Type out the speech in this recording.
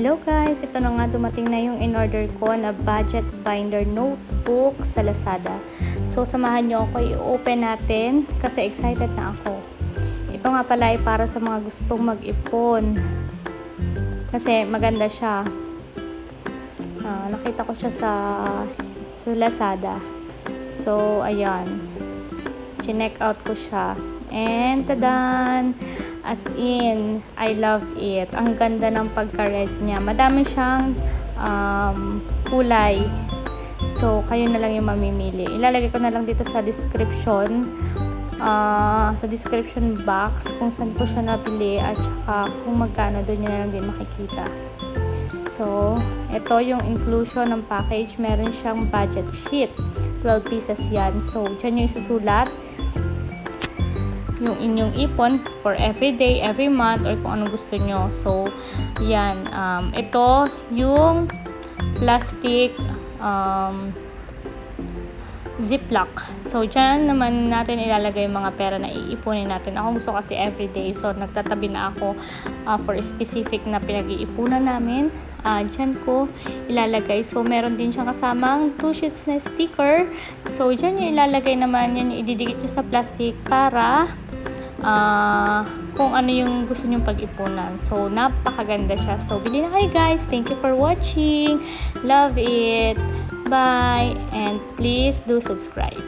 Hello guys! Ito na nga, dumating na yung in-order ko na budget binder notebook sa Lazada. So, samahan nyo ako, i-open natin kasi excited na ako. Ito nga pala ay para sa mga gustong mag-ipon. Kasi maganda siya. Nakita ko siya sa Lazada. So, ayan. Chineck out ko siya. And, tadan! As in, I love it. Ang ganda ng pagka-red niya. Madami siyang kulay. So, kayo na lang yung mamimili. Ilalagay ko na lang dito sa description box kung saan ko siya nabili at saka kung magkano, doon nyo na lang din makikita. So, ito yung inclusion ng package. Meron siyang budget sheet. 12 pieces yan. So, dyan yung isusulat yung inyong ipon for every day, every month, or kung anong gusto nyo. So, yan. Ito yung plastic ziplock. So, dyan naman natin ilalagay yung mga pera na iipunin natin. Ako gusto kasi everyday. So, nagtatabi na ako for specific na pinag-iipunan namin. Dyan ko ilalagay. So, meron din siyang kasamang 2 sheets na sticker. So, dyan yung ilalagay naman. Yan yung ididikit nyo sa plastic para kung ano yung gusto nyong pag-ipunan. So, napakaganda siya. So, bili na kayo guys. Thank you for watching. Love it. Bye. And please do subscribe.